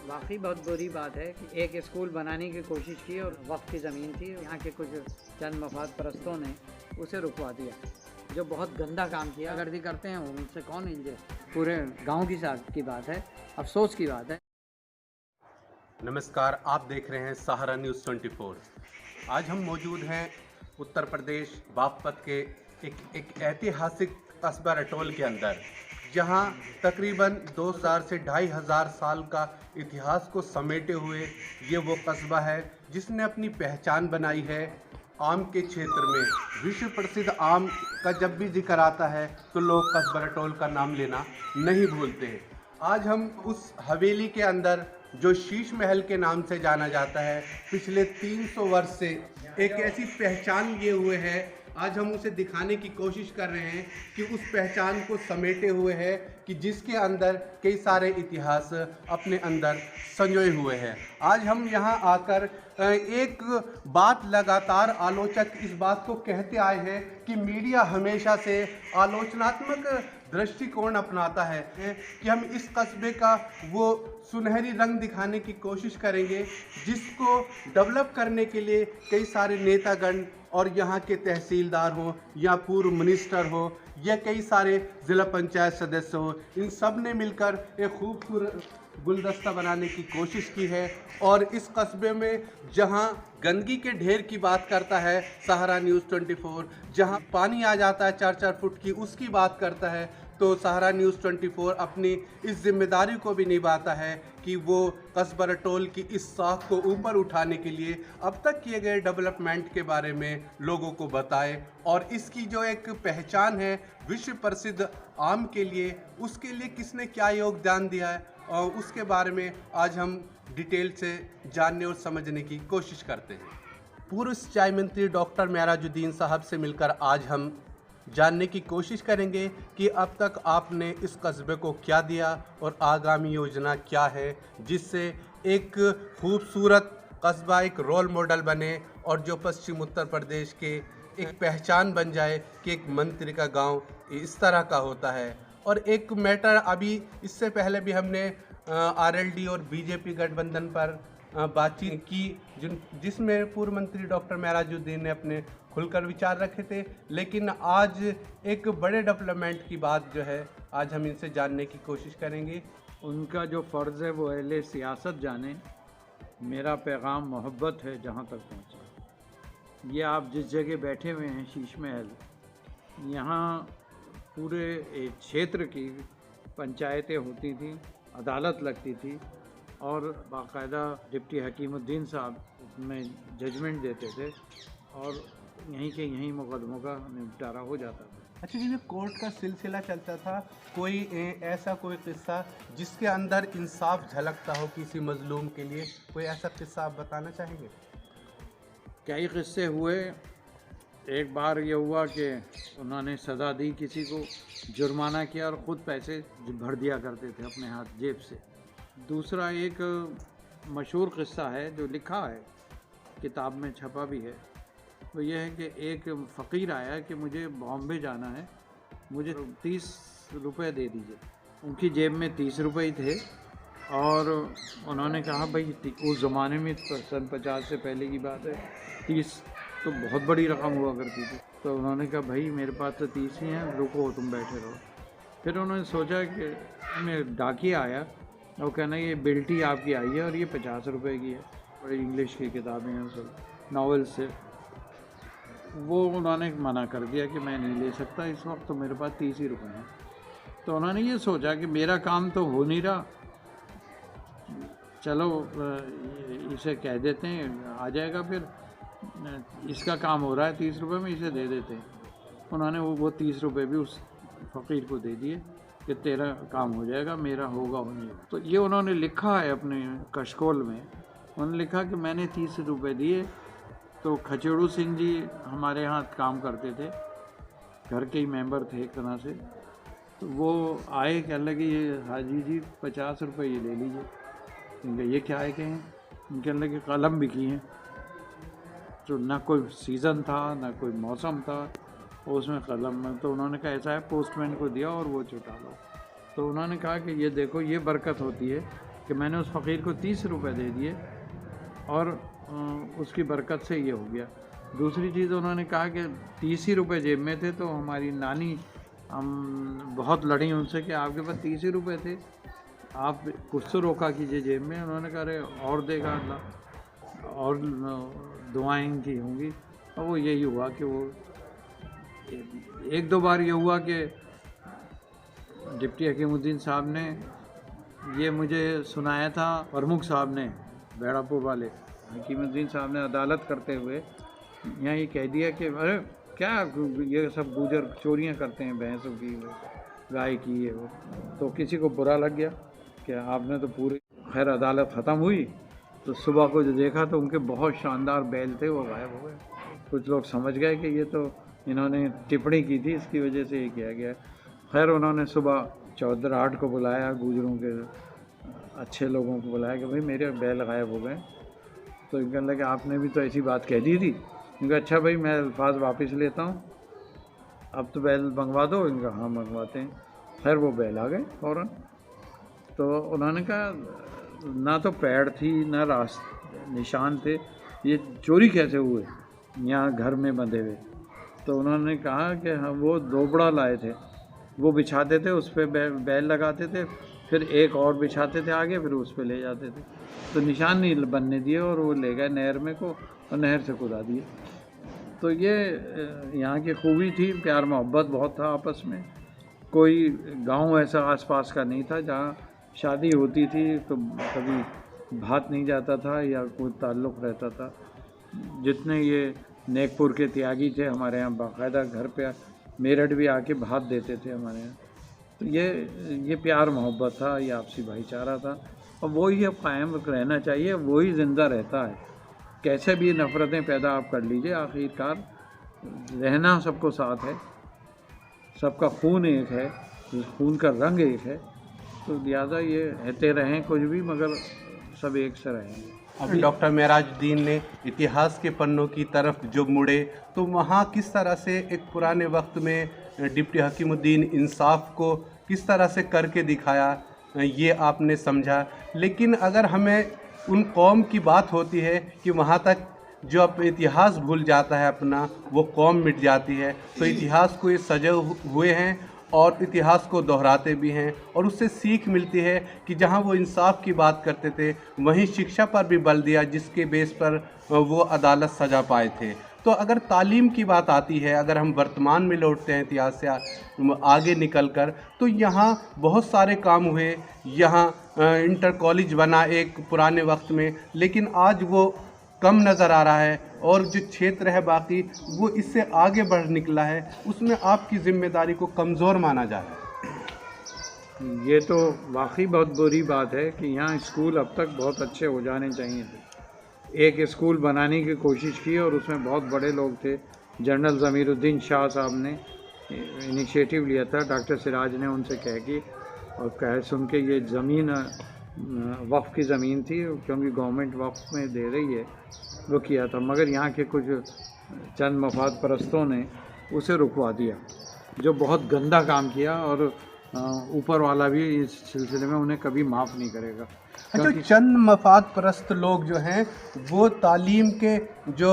वाकई बहुत बुरी बात है कि एक स्कूल बनाने की कोशिश की और वक्त की ज़मीन थी, यहाँ के कुछ चंद मफाद परस्तों ने उसे रुकवा दिया, जो बहुत गंदा काम किया। गर्दी करते हैं उनसे कौन हिल, पूरे गांव की बात है, अफसोस की बात है। नमस्कार, आप देख रहे हैं सहारा न्यूज़ 24। आज हम मौजूद हैं उत्तर प्रदेश बागपत के एक ऐतिहासिक कस्बा रटोल के अंदर, जहां तकरीबन 2000 से 2500 साल का इतिहास को समेटे हुए ये वो कस्बा है जिसने अपनी पहचान बनाई है आम के क्षेत्र में। विश्व प्रसिद्ध आम का जब भी जिक्र आता है तो लोग कस्बा रटोल का नाम लेना नहीं भूलते हैं। आज हम उस हवेली के अंदर जो शीश महल के नाम से जाना जाता है, पिछले 300 वर्ष से एक ऐसी पहचान लिए हुए है, आज हम उसे दिखाने की कोशिश कर रहे हैं कि उस पहचान को समेटे हुए है कि जिसके अंदर कई सारे इतिहास अपने अंदर संजोए हुए हैं। आज हम यहाँ आकर एक बात लगातार आलोचक इस बात को कहते आए हैं कि मीडिया हमेशा से आलोचनात्मक दृष्टिकोण अपनाता है कि हम इस कस्बे का वो सुनहरी रंग दिखाने की कोशिश करेंगे जिसको डेवलप करने के लिए कई सारे नेतागण और यहाँ के तहसीलदार हों या पूर्व मिनिस्टर हो या कई सारे ज़िला पंचायत सदस्य हो, इन सब ने मिलकर एक खूबसूरत गुलदस्ता बनाने की कोशिश की है। और इस कस्बे में जहाँ गंदगी के ढेर की बात करता है सहारा न्यूज़ 24, जहाँ पानी आ जाता है 4-4 फुट की, उसकी बात करता है, तो सहारा न्यूज़ 24 अपनी इस जिम्मेदारी को भी निभाता है कि वो कस्बा रटोल की इस साख को ऊपर उठाने के लिए अब तक किए गए डेवलपमेंट के बारे में लोगों को बताए और इसकी जो एक पहचान है विश्व प्रसिद्ध आम के लिए, उसके लिए किसने क्या योगदान दिया है और उसके बारे में आज हम डिटेल से जानने और समझने की कोशिश करते हैं। पूर्व सिंचाई मंत्री डॉक्टर मेराजुद्दीन साहब से मिलकर आज हम जानने की कोशिश करेंगे कि अब तक आपने इस कस्बे को क्या दिया और आगामी योजना क्या है, जिससे एक खूबसूरत कस्बा एक रोल मॉडल बने और जो पश्चिम उत्तर प्रदेश के एक पहचान बन जाए कि एक मंत्री का गांव इस तरह का होता है। और एक मैटर अभी इससे पहले भी हमने आरएलडी और बीजेपी गठबंधन पर बातचीत की जिसमें पूर्व मंत्री डॉक्टर मेराजुद्दीन ने अपने खुलकर विचार रखे थे, लेकिन आज एक बड़े डेवलपमेंट की बात जो है आज हम इनसे जानने की कोशिश करेंगे। उनका जो फ़र्ज़ है वो अहले सियासत जाने, मेरा पैगाम मोहब्बत है जहाँ तक पहुँचा। ये आप जिस जगह बैठे हुए हैं शीश महल, यहाँ पूरे एक क्षेत्र की पंचायतें होती थी, अदालत लगती थी और बाकायदा डिप्टी हकीमुद्दीन साहब में जजमेंट देते थे और यहीं के यहीं मुकदमों का निपटारा हो जाता था। अच्छा जी, कोर्ट का सिलसिला चलता था, कोई ऐसा कोई किस्सा जिसके अंदर इंसाफ झलकता हो किसी मजलूम के लिए, कोई ऐसा किस्सा आप बताना चाहेंगे? कई किस्से हुए। एक बार ये हुआ कि उन्होंने सज़ा दी किसी को, जुर्माना किया और ख़ुद पैसे भर दिया करते थे अपने हाथ जेब से। दूसरा एक मशहूर किस्सा है जो लिखा है, किताब में छपा भी है, वो ये है कि एक फ़कीर आया कि मुझे बॉम्बे जाना है, मुझे 30 रुपये दे दीजिए। उनकी जेब में 30 रुपये ही थे और उन्होंने कहा भाई उस ज़माने में सन 50 से पहले की बात है, 30 तो बहुत बड़ी रकम हुआ करती थी। तो उन्होंने कहा भाई मेरे पास तो 30 ही हैं, रुको तुम बैठे रहो। फिर उन्होंने सोचा कि मैं डाकिया आया और कहना ये बिल्टी आपकी आई है और ये 50 रुपये की है, और इंग्लिश की किताबें हैं सब नावल से। वो उन्होंने मना कर दिया कि मैं नहीं ले सकता इस वक्त, तो मेरे पास 30 ही रुपये हैं। तो उन्होंने ये सोचा कि मेरा काम तो हो नहीं रहा, चलो इसे कह देते हैं आ जाएगा, फिर इसका काम हो रहा है 30 रुपये में, इसे दे देते हैं। उन्होंने वो 30 रुपये भी उस फ़कीर को दे दिए कि तेरा काम हो जाएगा, मेरा होगा हो नहीं। तो ये उन्होंने लिखा है अपने कशकोल में, उन्होंने लिखा कि मैंने 30 रुपये दिए। तो खचेड़ू सिंह जी हमारे यहाँ काम करते थे, घर के ही मेंबर थे एक तरह से, तो वो आए, कहने लगे ये हाजी जी 50 रुपये ये ले लीजिए। इनके ये क्या है कि इनके लगे कलम बिकी हैं, तो ना कोई सीज़न था ना कोई मौसम था, उसमें कलम में, तो उन्होंने कहा ऐसा है, पोस्टमैन को दिया और वो छुटा लो। तो उन्होंने कहा कि ये देखो ये बरकत होती है कि मैंने उस फ़कीर को 30 रुपए दे दिए और उसकी बरकत से ये हो गया। दूसरी चीज़ उन्होंने कहा कि 30 ही रुपये जेब में थे, तो हमारी नानी हम बहुत लड़ी उनसे कि आपके पास 30 ही रुपये थे, आप कुछ तो रोका कीजिए जेब में। उन्होंने कहा अरे और देगा अल्लाह, और दुआएं इनकी होंगी। और वो यही हुआ कि वो एक दो बार ये हुआ कि डिप्टी हकीमुद्दीन साहब ने ये मुझे सुनाया था, प्रमुख साहब ने, बेड़ापुर वाले हकीमुद्दीन साहब ने अदालत करते हुए यहाँ ये कह दिया कि अरे क्या ये सब गुजर चोरियाँ करते हैं, भैंसों की, गाय की, ये वो। तो किसी को बुरा लग गया कि आपने तो पूरी, खैर अदालत ख़त्म हुई तो सुबह को जो देखा तो उनके बहुत शानदार बैल थे, वो गायब हो गए। कुछ लोग समझ गए कि ये तो इन्होंने टिप्पणी की थी, इसकी वजह से ये किया गया। खैर उन्होंने सुबह चौधराट को बुलाया, गुजरों के अच्छे लोगों को बुलाया कि भाई मेरे बैल गायब हो गए। तो इनका लगा कि आपने भी तो ऐसी बात कह दी थी। इनका अच्छा भाई मैं अल्फाज वापस लेता हूँ, अब तो बैल मंगवा दो। इनका हाँ मंगवाते हैं। खैर वो बैल आ गए फ़ौरन। तो उन्होंने कहा ना तो पैड़ थी ना निशान थे, ये चोरी कैसे हुए यहाँ घर में बंधे हुए। तो उन्होंने कहा कि हाँ वो दोबड़ा लाए थे, वो बिछाते थे, उस पर बैल लगाते थे, फिर एक और बिछाते थे आगे, फिर उस पर ले जाते थे। तो निशान नहीं बनने दिए और वो ले गए नहर में को, और नहर से कुदा दिए। तो ये यहाँ की खूबी थी, प्यार मोहब्बत बहुत था आपस में। कोई गांव ऐसा आसपास का नहीं था जहाँ शादी होती थी तो कभी भात नहीं जाता था या कोई ताल्लुक़ रहता था। जितने ये नेकपुर के त्यागी थे हमारे यहाँ, बाकायदा घर पे मेरठ भी आके भात देते थे हमारे यहाँ। तो ये प्यार मोहब्बत था, ये आपसी भाईचारा था, और वही अब कायम रहना चाहिए, वही ज़िंदा रहता है। कैसे भी नफ़रतें पैदा आप कर लीजिए, आखिरकार रहना सबको साथ है, सबका खून एक है, खून का रंग एक है। तो लिहाजा ये रहते रहें कुछ भी, मगर सब एक से रहेंगे। अभी डॉक्टर मेराजुद्दीन ने इतिहास के पन्नों की तरफ जो मुड़े तो वहाँ किस तरह से एक पुराने वक्त में डिप्टी हकीमुद्दीन इंसाफ को किस तरह से करके दिखाया, ये आपने समझा। लेकिन अगर हमें उन कौम की बात होती है कि वहाँ तक जो अब इतिहास भूल जाता है अपना, वो कौम मिट जाती है। तो इतिहास को ये सजे हुए हैं और इतिहास को दोहराते भी हैं, और उससे सीख मिलती है कि जहाँ वो इंसाफ की बात करते थे वहीं शिक्षा पर भी बल दिया, जिसके बेस पर वो अदालत सजा पाए थे। तो अगर तालीम की बात आती है, अगर हम वर्तमान में लौटते हैं इतिहास से आगे निकल कर, तो यहाँ बहुत सारे काम हुए। यहाँ इंटर कॉलेज बना एक पुराने वक्त में, लेकिन आज वो कम नज़र आ रहा है, और जो क्षेत्र है बाकी वो इससे आगे बढ़ निकला है, उसमें आपकी ज़िम्मेदारी को कमज़ोर माना जा रहा है। ये तो वाकई बहुत बुरी बात है कि यहाँ स्कूल अब तक बहुत अच्छे हो जाने चाहिए थे। एक स्कूल बनाने की कोशिश की और उसमें बहुत बड़े लोग थे। जनरल ज़मीरुद्दीन शाह साहब ने इनिशिएटिव लिया था, डॉक्टर सिराज ने उनसे कह के और कह सुन के, ये ज़मीन वक्फ़ की ज़मीन थी क्योंकि गवर्नमेंट वक्फ़ में दे रही है, वो किया था। मगर यहाँ के कुछ चंद मफाद परस्तों ने उसे रुकवा दिया, जो बहुत गंदा काम किया, और ऊपर वाला भी इस सिलसिले में उन्हें कभी माफ़ नहीं करेगा। अच्छा, चंद मफाद परस्त लोग जो हैं वो तालीम के जो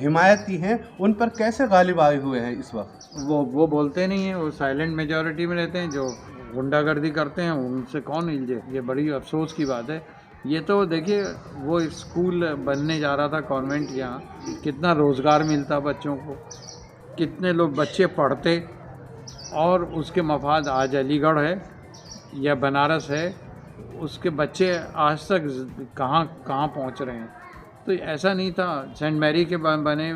हिमायती हैं उन पर कैसे गालिब आए हुए हैं इस वक्त? वो बोलते नहीं हैं, वो साइलेंट मेजॉरिटी में रहते हैं। जो गुंडागर्दी करते हैं उनसे कौन इल्जे, ये बड़ी अफसोस की बात है। ये तो देखिए, वो स्कूल बनने जा रहा था कॉन्वेंट, यहाँ कितना रोज़गार मिलता बच्चों को, कितने लोग बच्चे पढ़ते, और उसके मफाद आज अलीगढ़ है या बनारस है, उसके बच्चे आज तक कहाँ पहुँच रहे हैं। तो ऐसा नहीं था। सेंट मैरी के बने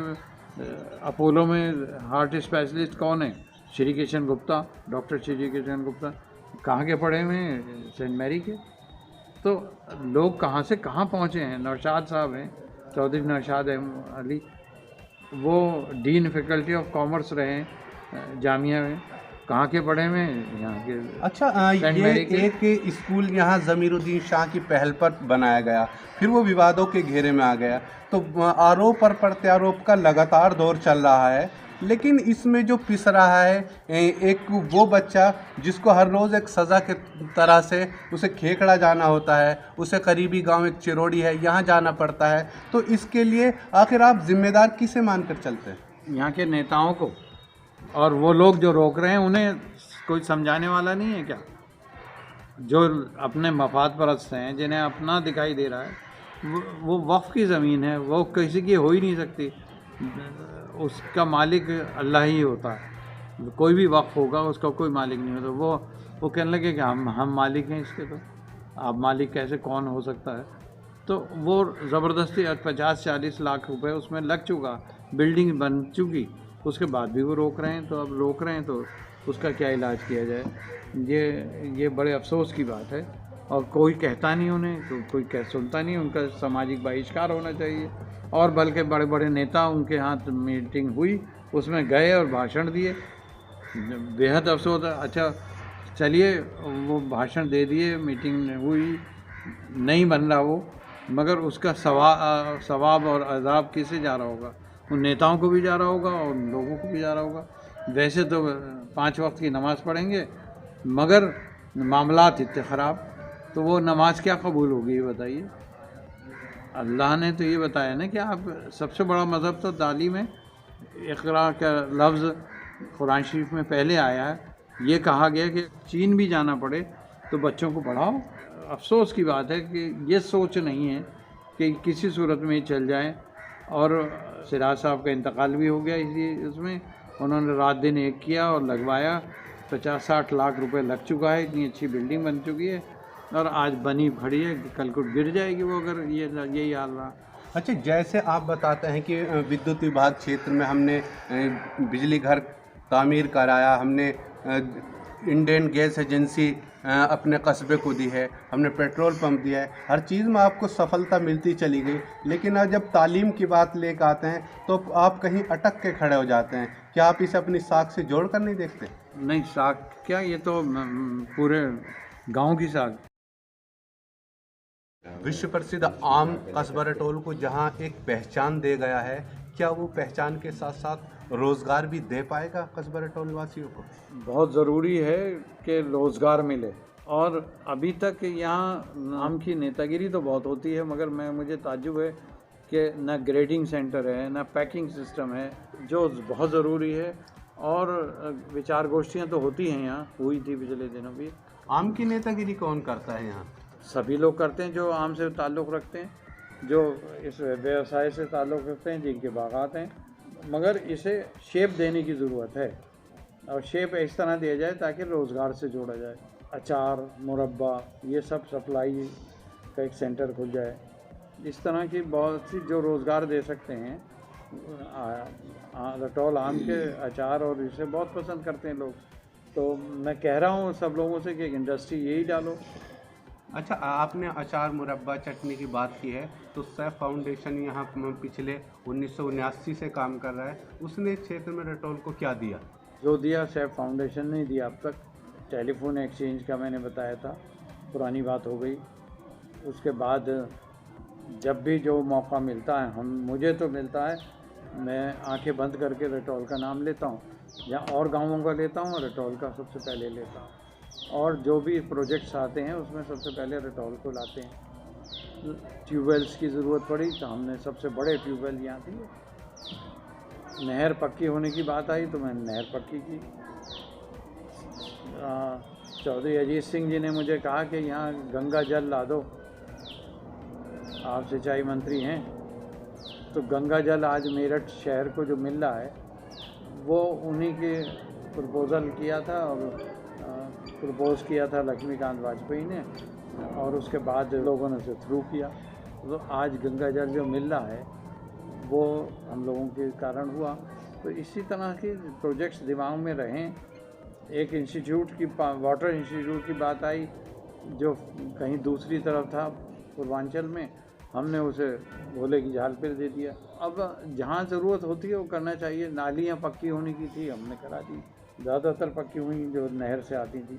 अपोलो में हार्ट स्पेशलिस्ट कौन है? श्री किशन गुप्ता, डॉक्टर श्री किशन गुप्ता। कहाँ के पढ़े हुए हैं? सेंट मैरी के। तो लोग कहाँ से कहाँ पहुँचे हैं। नौशाद साहब हैं, चौधरी नौशाद अली, वो डीन फैकल्टी ऑफ कॉमर्स रहे हैं जामिया में। कहाँ के पढ़े हुए हैं? यहाँ के। अच्छा, ये एक स्कूल यहाँ ज़मीरुद्दीन शाह की पहल पर बनाया गया, फिर वो विवादों के घेरे में आ गया। तो आरोप और प्रत्यारोप का लगातार दौर चल रहा है। लेकिन इसमें जो पिस रहा है एक वो बच्चा जिसको हर रोज़ एक सज़ा के तरह से उसे खेखड़ा जाना होता है, उसे करीबी गांव एक चिरोड़ी है यहाँ जाना पड़ता है, तो इसके लिए आखिर आप जिम्मेदार किसे मानकर चलते हैं? यहाँ के नेताओं को, और वो लोग जो रोक रहे हैं उन्हें कोई समझाने वाला नहीं है क्या? जो अपने मफाद परस्त हैं, जिन्हें अपना दिखाई दे रहा है, वो वक्फ की ज़मीन है, वो किसी की हो ही नहीं सकती। उसका मालिक अल्लाह ही होता है। कोई भी वक्फ होगा उसका कोई मालिक नहीं होता। वो कहने लगे कि हम मालिक हैं इसके, तो आप मालिक कैसे, कौन हो सकता है? तो वो ज़बरदस्ती 50-40 लाख रुपए उसमें लग चुका, बिल्डिंग बन चुकी, उसके बाद भी वो रोक रहे हैं। तो अब रोक रहे हैं तो उसका क्या इलाज किया जाए? ये बड़े अफसोस की बात है, और कोई कहता नहीं उन्हें, तो कोई सुनता नहीं। उनका सामाजिक बहिष्कार होना चाहिए। और बल्कि बड़े बड़े नेता, उनके हाथ मीटिंग हुई, उसमें गए और भाषण दिए, बेहद अफसोस है। अच्छा चलिए, वो भाषण दे दिए, मीटिंग हुई, नहीं बन रहा वो, मगर उसका सवाब और अज़ाब किसे जा रहा होगा? उन नेताओं को भी जा रहा होगा और उन लोगों को भी जा रहा होगा। वैसे तो 5 वक्त की नमाज़ पढ़ेंगे, मगर मामलात इतने ख़राब, तो वो नमाज क्या कबूल होगी, ये बताइए? अल्लाह ने तो ये बताया ना कि आप, सबसे बड़ा मज़हब तो तालीम है। इक़रा का लफ्ज़ कुरान शरीफ में पहले आया है। ये कहा गया कि चीन भी जाना पड़े तो बच्चों को पढ़ाओ। अफसोस की बात है कि ये सोच नहीं है कि किसी सूरत में चल जाए। और सिराज साहब का इंतकाल भी हो गया इसी उसमें। उन्होंने रात दिन एक किया और लगवाया, 50-60 लाख रुपए लग चुका है, इतनी अच्छी बिल्डिंग बन चुकी है, और आज बनी खड़ी है, कल को गिर जाएगी वो, अगर यही हाल रहा। अच्छा, जैसे आप बताते हैं कि विद्युत विभाग क्षेत्र में हमने बिजली घर तामीर कराया, हमने इंडियन गैस एजेंसी अपने कस्बे को दी है, हमने पेट्रोल पंप दिया है, हर चीज़ में आपको सफलता मिलती चली गई, लेकिन आज जब तालीम की बात लेकर आते हैं तो आप कहीं अटक के खड़े हो जाते हैं। क्या आप इसे अपनी साख से जोड़ कर नहीं देखते? नहीं, साख क्या, ये तो पूरे गांव की साख। विश्व प्रसिद्ध आम कस्बा रटोल को जहां एक पहचान दे गया है, क्या वो पहचान के साथ साथ रोज़गार भी दे पाएगा कस्बा रटोल वासियों को? बहुत ज़रूरी है कि रोज़गार मिले। और अभी तक यहाँ आम की नेतागिरी तो बहुत होती है, मगर मुझे ताज्जुब है कि न ग्रेडिंग सेंटर है, न पैकिंग सिस्टम है, जो बहुत ज़रूरी है। और विचार गोष्ठियाँ तो होती हैं, यहाँ हुई थी पिछले दिनों भी। आम की नेतागिरी कौन करता है यहाँ? सभी लोग करते हैं जो आम से ताल्लुक़ रखते हैं, जो इस व्यवसाय से ताल्लुक़ रखते हैं, जिनके बागात हैं। मगर इसे शेप देने की ज़रूरत है, और शेप इस तरह दिया जाए ताकि रोज़गार से जोड़ा जाए। अचार, मुरब्बा, ये सब सप्लाई का एक सेंटर खुल जाए। इस तरह की बहुत सी जो रोज़गार दे सकते हैं। रटौल आम के अचार और इसे बहुत पसंद करते हैं लोग। तो मैं कह रहा हूँ सब लोगों से कि इंडस्ट्री यही डालो। अच्छा, आपने अचार, मुरब्बा, चटनी की बात की है, तो सैफ फाउंडेशन यहाँ पिछले 1979 से काम कर रहा है। उसने क्षेत्र में रटौल को क्या दिया? जो दिया सैफ फाउंडेशन ने दिया अब तक। टेलीफोन एक्सचेंज का मैंने बताया था, पुरानी बात हो गई। उसके बाद जब भी जो मौका मिलता है, मुझे तो मिलता है, मैं आंखें बंद करके रटौल का नाम लेता हूँ, या और गाँवों का लेता हूँ, रटौल का सबसे पहले लेता हूँ। और जो भी प्रोजेक्ट्स आते हैं उसमें सबसे पहले रटौल को लाते हैं। ट्यूबवेल्स की ज़रूरत पड़ी तो हमने सबसे बड़े ट्यूबवेल यहाँ दिए। नहर पक्की होने की बात आई तो मैंने नहर पक्की की। चौधरी अजीत सिंह जी ने मुझे कहा कि यहाँ गंगा जल ला दो, आप सिंचाई मंत्री हैं, तो गंगा जल आज मेरठ शहर को जो मिल रहा है वो उन्हीं के प्रपोज़ल किया था, और प्रपोज़ किया था लक्ष्मीकांत वाजपेयी ने, और उसके बाद लोगों ने उसे थ्रू किया। तो आज गंगा जल जो मिल रहा है वो हम लोगों के कारण हुआ। तो इसी तरह के प्रोजेक्ट्स दिमाग में रहें। एक इंस्टीट्यूट की, वाटर इंस्टीट्यूट की बात आई जो कहीं दूसरी तरफ था पूर्वांचल में, हमने उसे भोले की झाल पर दे दिया। अब जहाँ ज़रूरत होती है वो करना चाहिए। नालियाँ पक्की होने की थी, हमने करा दी, ज़्यादातर पक्की हुई जो नहर से आती थी।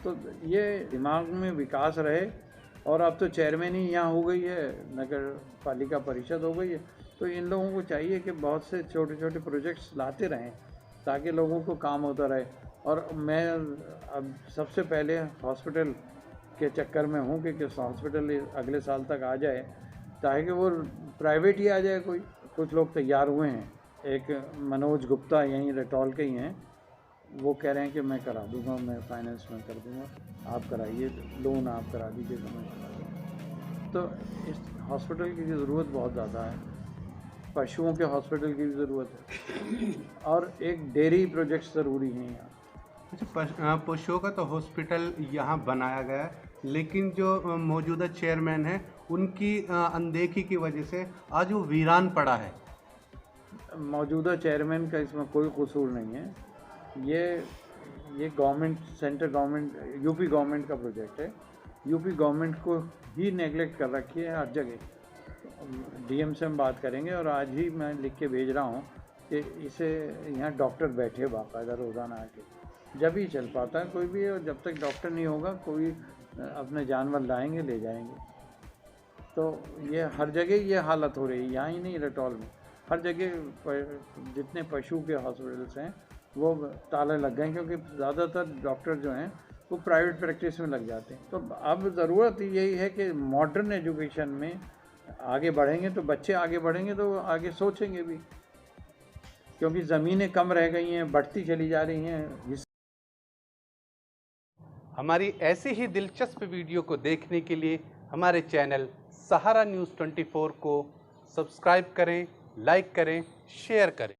तो ये दिमाग में विकास रहे और अब तो चेयरमैन ही यहाँ हो गई है, नगर पालिका परिषद हो गई है। तो इन लोगों को चाहिए कि बहुत से छोटे छोटे प्रोजेक्ट्स लाते रहें ताकि लोगों को काम होता रहे। और मैं अब सबसे पहले हॉस्पिटल के चक्कर में हूँ कि हॉस्पिटल अगले साल तक आ जाए, ताकि वो प्राइवेट ही आ जाए कोई। कुछ लोग तैयार हुए हैं, एक मनोज गुप्ता यहीं रटौल के ही हैं, वो कह रहे हैं कि मैं करा दूंगा, मैं फाइनेंस में कर दूंगा, आप कराइए, लोन आप करा दीजिए तो मैं करा दूँगा। तो इस हॉस्पिटल की ज़रूरत बहुत ज़्यादा है, पशुओं के हॉस्पिटल की भी ज़रूरत है, और एक डेयरी प्रोजेक्ट ज़रूरी है यहाँ। अच्छा, पशुओं का तो हॉस्पिटल यहाँ बनाया गया है, लेकिन जो मौजूदा चेयरमैन है उनकी अनदेखी की वजह से आज वो वीरान पड़ा है। मौजूदा चेयरमैन का इसमें कोई कसूर नहीं है। ये government, central government, UP government का प्रोजेक्ट है। यूपी गवर्नमेंट को ही नेगलेक्ट कर रखी है हर जगह। डीएम से हम बात करेंगे, और आज ही मैं लिख के भेज रहा हूँ कि इसे यहाँ डॉक्टर बैठे बाकायदा रोज़ाना आके, जब ही चल पाता है कोई भी। और जब तक डॉक्टर नहीं होगा, कोई अपने जानवर लाएंगे ले जाएंगे। तो ये हर जगह ये हालत हो रही है, यहाँ ही नहीं रटौल में, हर जगह जितने पशु के हॉस्पिटल्स हैं वो ताले लग गए, क्योंकि ज़्यादातर डॉक्टर जो हैं वो प्राइवेट प्रैक्टिस में लग जाते हैं। तो अब ज़रूरत यही है कि मॉडर्न एजुकेशन में आगे बढ़ेंगे तो बच्चे आगे बढ़ेंगे तो आगे सोचेंगे भी, क्योंकि ज़मीनें कम रह गई हैं, बढ़ती चली जा रही हैं। हमारी ऐसी ही दिलचस्प वीडियो को देखने के लिए हमारे चैनल सहारा न्यूज़ 24 को सब्सक्राइब करें, लाइक करें, शेयर करें।